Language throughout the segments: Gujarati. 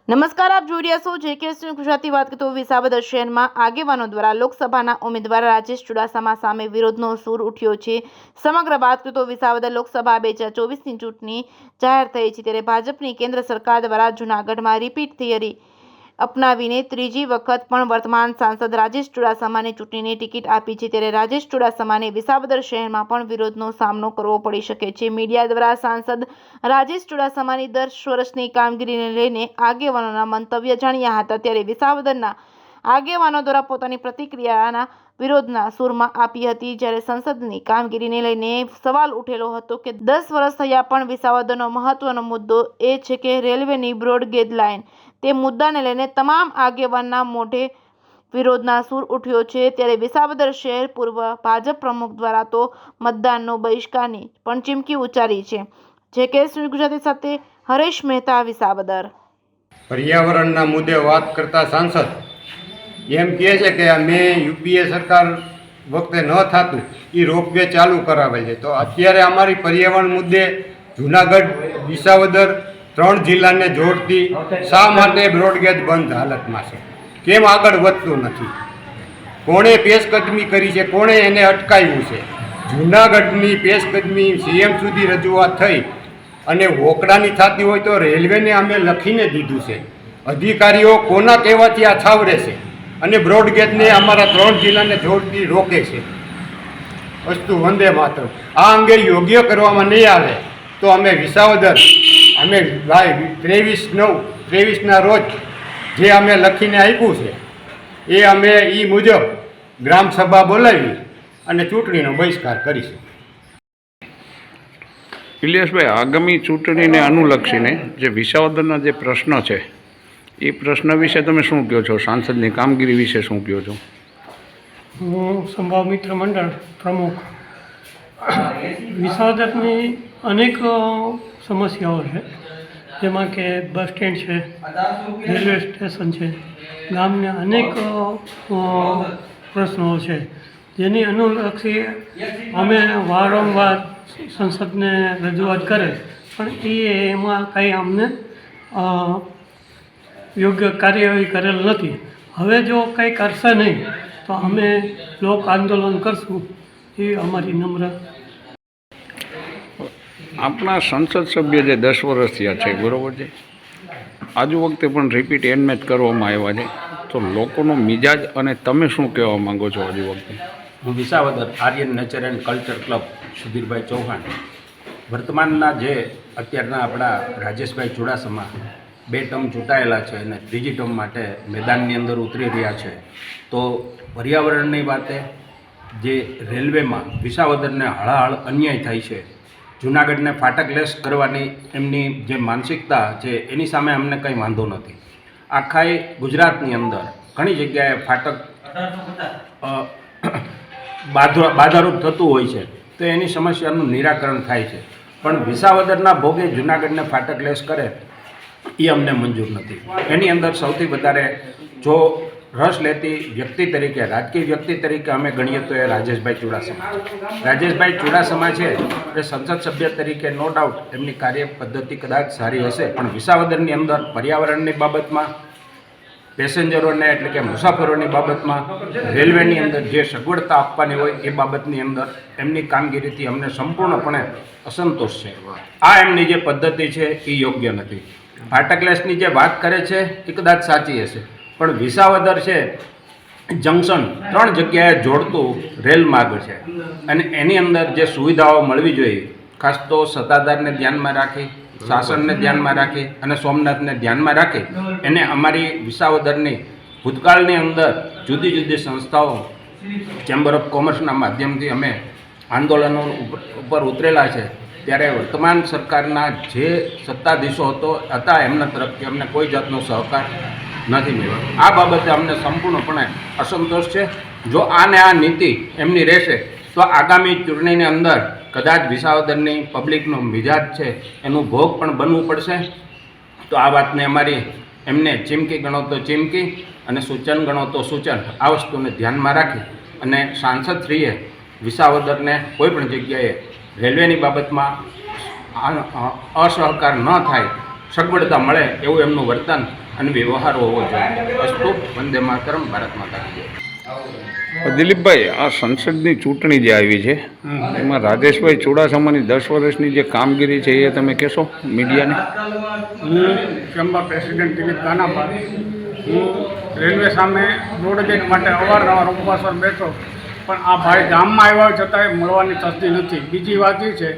નમસ્કાર, આપ જોઈ રહ્યા છો જેકેએસ ગુજરાતી. વાત કરતો વિસાવદર શહેરમાં આગેવાનો દ્વારા લોકસભાના ઉમેદવાર રાજેશ ચુડાસમા સામે વિરોધનો સૂર ઉઠ્યો છે. સમગ્ર વાત કરતો વિસાવદર લોકસભા 2024ની ચૂંટણી જાહેર થઈ છે, ત્યારે ભાજપની કેન્દ્ર સરકાર દ્વારા જૂનાગઢમાં રિપીટ થિયરી અપનાવીને ત્રીજી વખત પણ વર્તમાન સાંસદ રાજેશ ચુડાસમાને ચૂંટણીની ટિકિટ આપી છે. ત્યારે રાજેશ ચુડાસમાને વિસાવદર શહેરમાં પણ વિરોધનો સામનો કરવો પડી શકે છે. મીડિયા દ્વારા સાંસદ રાજેશ ચુડાસમાની 10 વર્ષની કામગીરીને લઈને આગેવાનોના મંતવ્ય જાણ્યા હતા, ત્યારે વિસાવદરના આગેવાનો દ્વારા પોતાની પ્રતિક્રિયાના વિરોધના સૂરમાં આપી હતી. જ્યારે સંસદની કામગીરીને લઈને સવાલ ઉઠેલો હતો કે 10 વર્ષ થયા પણ વિસાવદરનો મહત્વનો મુદ્દો એ છે કે રેલવેની બ્રોડગેજ લાઇન. તે મુદ્દાને લઈને તમામ આગેવાનના મોઢે વિરોધના સૂર ઉઠ્યો છે. ત્યારે વિસાવદર શહેર પૂર્વ ભાજપ પ્રમુખ દ્વારા તો મતદાનનો બહિષ્કારની પણ ચીમકી ઉચ્ચારી છે. જેકેએસ ગુજરાતી સાથે હરેશ મહેતા, વિસાવદર. પર્યાવરણના મુદ્દે વાત કરતા સાંસદ એમ કહે છે કે અમે યુપીએ સરકાર વખતે ન થતું એ રોપવે ચાલુ કરાવે છે, તો અત્યારે અમારી પર્યાવરણ મુદ્દે જૂનાગઢ વિસાવદર 3 જિલ્લાને જોડતી શા માટે બ્રોડગેજ બંધ હાલતમાં છે? કેમ આગળ વધતું નથી? કોણે પેશકદમી કરી છે? કોણે એને અટકાવ્યું છે? જૂનાગઢની પેશકદમી સીએમ સુધી રજૂઆત થઈ અને વોકડાની થતી હોય તો રેલવેને અમે લખીને દીધું છે. અધિકારીઓ કોના કહેવાથી આ છાવરે છે અને બ્રોડગેજને અમારા 3 જિલ્લાને જોડતી રોકે છે. વસ્તુ વંદે માતરમ. આ અંગે યોગ્ય કરવામાં નહીં આવે તો અમે વિસાવદર અમે 23/9/23ના રોજ જે અમે લખીને આપ્યું છે એ અમે એ મુજબ ગ્રામસભા બોલાવી અને ચૂંટણીનો બહિષ્કાર કરીશું. ઇલિયાસભાઈ, આગામી ચૂંટણીને અનુલક્ષીને જે વિસાવદરના જે પ્રશ્ન છે એ પ્રશ્ન વિશે તમે શું કહો છો? સાંસદની કામગીરી વિશે શું કહો છો? હું સંભાવ મિત્ર મંડળ પ્રમુખ. વિસાવદરની અનેક સમસ્યાઓ છે, જેમાં કે બસ સ્ટેન્ડ છે, રેલવે સ્ટેશન છે, ગામના અનેક પ્રશ્નો છે, જેની અનુલક્ષી અમે વારંવાર સંસદને રજૂઆત કરે પણ એમાં કંઈ અમને યોગ્ય કાર્યવાહી કરેલ નથી. હવે જો કંઈ કરશે નહીં તો અમે લોક આંદોલન કરશું, એ અમારી નમ્ર. આપણા સંસદ સભ્ય જે 10 વર્ષ થયા છે, બરાબર છે, આજુ વખતે પણ રિપીટ એન્ડમેચ કરવામાં આવ્યા છે, તો લોકોનો મિજાજ અને તમે શું કહેવા માગો છો આજુ વખતે? હું Visavadar Aryan nature and culture club Sudhirbhai Chauhan. વર્તમાનના જે અત્યારના આપણા રાજેશભાઈ ચુડાસમા 2 ટર્મ ચૂંટાયેલા છે અને ત્રીજી ટર્મ માટે મેદાનની અંદર ઉતરી રહ્યા છે, તો પર્યાવરણની વાતે જે રેલવેમાં વિસાવદરને હળાહળ અન્યાય થાય છે, જૂનાગઢને ફાટકલેસ કરવાની એમની જે માનસિકતા છે એની સામે અમને કંઈ વાંધો નથી. આખા ગુજરાતની અંદર ઘણી જગ્યાએ ફાટક બાધારૂપ થતું હોય છે, તો એની સમસ્યાનું નિરાકરણ થાય છે. પણ વિસાવદરના ભોગે જૂનાગઢને ફાટકલેસ કરે એ અમને મંજૂર નથી. એની અંદર સૌથી વધારે જો રસ લેતી વ્યક્તિ તરીકે, રાજકીય વ્યક્તિ તરીકે અમે ગણીએ તો એ રાજેશભાઈ ચુડાસમા છે. રાજેશભાઈ ચુડાસમા છે એ સંસદ સભ્ય તરીકે નો ડાઉટ એમની કાર્ય પદ્ધતિ કદાચ સારી હશે, પણ વિસાવદરની અંદર પર્યાવરણની બાબતમાં, પેસેન્જરોને એટલે કે મુસાફરોની બાબતમાં, રેલવેની અંદર જે સગવડતા આપવાની હોય એ બાબતની અંદર એમની કામગીરીથી અમને સંપૂર્ણપણે અસંતોષ છે. આ એમની જે પદ્ધતિ છે એ યોગ્ય નથી. ફાટકલેસની જે વાત કરે છે એ કદાચ સાચી હશે, પણ વિસાવદર છે જંકશન 3 જગ્યાએ જોડતું રેલ માર્ગ છે અને એની અંદર જે સુવિધાઓ મળવી જોઈએ, ખાસ તો સત્તાધારને ધ્યાનમાં રાખી, શાસનને ધ્યાનમાં રાખી અને સોમનાથને ધ્યાનમાં રાખી એને અમારી વિસાવદરની ભૂતકાળની અંદર જુદી જુદી સંસ્થાઓ, ચેમ્બર ઓફ કોમર્સના માધ્યમથી અમે આંદોલનો ઉપર ઉતરેલા છે. ત્યારે વર્તમાન સરકારના જે સત્તાધીશો હતા એમના તરફથી અમને કોઈ જાતનો સહકાર નથી મળ્યો. આ બાબતે અમને સંપૂર્ણપણે અસંતોષ છે. જો આ નીતિ એમની રહેશે તો આગામી ચૂંટણીની અંદર કદાચ વિસાવદરની પબ્લિકનો મિજાજ છે એનું ભોગ પણ બનવું પડશે. તો આ વાતને અમારી એમને ચીમકી ગણો તો ચીમકી અને સૂચન ગણો તો સૂચન, આ વસ્તુને ધ્યાનમાં રાખી અને સાંસદશ્રીએ વિસાવદરને કોઈ પણ જગ્યાએ રેલવેની બાબતમાં અસહકાર ન થાય, સગવડતા મળે એવું એમનું વર્તન અને વ્યવહાર હોવો જોઈએ. અસ્તુ વંદે માતરમ, ભારત માતા કી જય. દિલીપભાઈ, આ સંસદની ચૂંટણી જે આવી છે એમાં રાજેશભાઈ ચુડાસમાની 10 વર્ષની જે કામગીરી છે એ તમે કહેશો મીડિયાને? હું ચંબા પ્રેસિડેન્ટ દિલીપ કાનાપા. હું રેલવે સામે રોડ ગેટ માટે અવારનવાર ઉપવાસ પર બેઠો, પણ આ ભાઈ ગામમાં આવ્યા છતાંય મળવાની થતી નથી. બીજી વાત એ છે,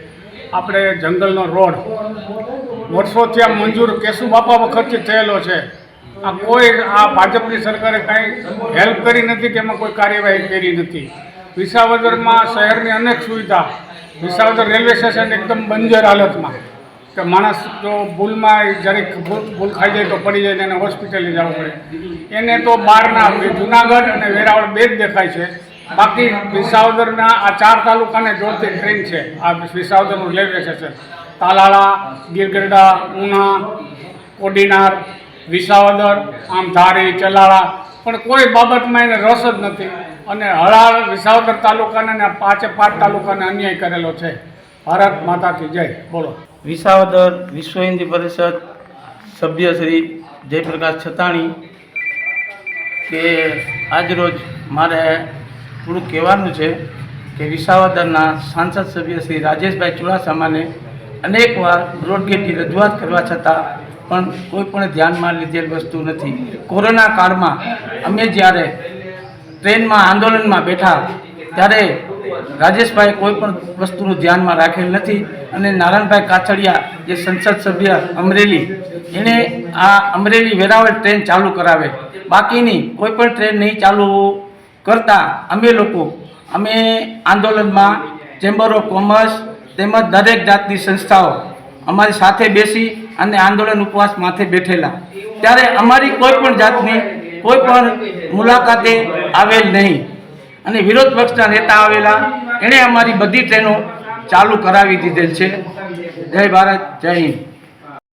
આપણે જંગલનો રોડ વર્ષોથી આ મંજૂર કેશુ બાપા વખતથી થયેલો છે. આ કોઈ આ ભાજપની સરકારે કાંઈ હેલ્પ કરી નથી કે એમાં કોઈ કાર્યવાહી કરી નથી. વિસાવદરમાં શહેરની અનેક સુવિધા, વિસાવદર રેલવે સ્ટેશન એકદમ બંજર હાલતમાં, કે માણસ જો ભૂલમાં જરીક ભૂલ ખાઈ જાય તો પડી જાય ને એને હોસ્પિટલે જવું પડે. એને તો બહારના જુનાગઢ અને વેરાવળ બે જ દેખાય છે. બાકી વિસાવદરના આ 4 તાલુકાને જોડતી ટ્રેન છે. આ વિસાવદરનું રેલવે સ્ટેશન તાલાળા, ગીરગઢડા, ઉના, કોડીનાર, વિસાવદર, આમ ધારી, ચલાળા, પણ કોઈ બાબતમાં એને રસ જ નથી. અને હળાળ વિસાવદર તાલુકાને અને 5 તાલુકાને અન્યાય કરેલો છે. ભારત માતા કી જય. બોલો. વિસાવદર વિશ્વ હિન્દી પરિષદ સભ્ય શ્રી જયપ્રકાશ છતાણી કે આજરોજ મારે થોડુંક કહેવાનું છે કે વિસાવદરના સાંસદ સભ્ય શ્રી રાજેશભાઈ ચુડાસમાને અનેકવાર બ્રોડગેટની રજૂઆત કરવા છતાં પણ કોઈ પણ ધ્યાનમાં લીધેલ વસ્તુ નથી. કોરોના કાળમાં અમે જ્યારે ટ્રેનમાં આંદોલનમાં બેઠા ત્યારે રાજેશભાઈ કોઈ પણ વસ્તુનું ધ્યાનમાં રાખેલ નથી. અને નારાયણભાઈ કાછડિયા જે સંસદ સભ્ય અમરેલી, એણે આ અમરેલી વેરાવળ ટ્રેન ચાલુ કરાવે, બાકીની કોઈ પણ ટ્રેન નહીં ચાલુ કરતા અમે આંદોલનમાં ચેમ્બર ઓફ કોમર્સ તેમજ દરેક જાતની સંસ્થાઓ અમારી સાથે બેસી અને આંદોલન ઉપવાસ માથે બેઠેલા. ત્યારે અમારી કોઈ પણ જાતની કોઈ પણ મુલાકાતે આવેલ નહીં. અને વિરોધ પક્ષના નેતા આવેલા, એણે અમારી બધી ટ્રેનો ચાલુ કરાવી દીધેલ છે. જય ભારત, જય હિન્દ.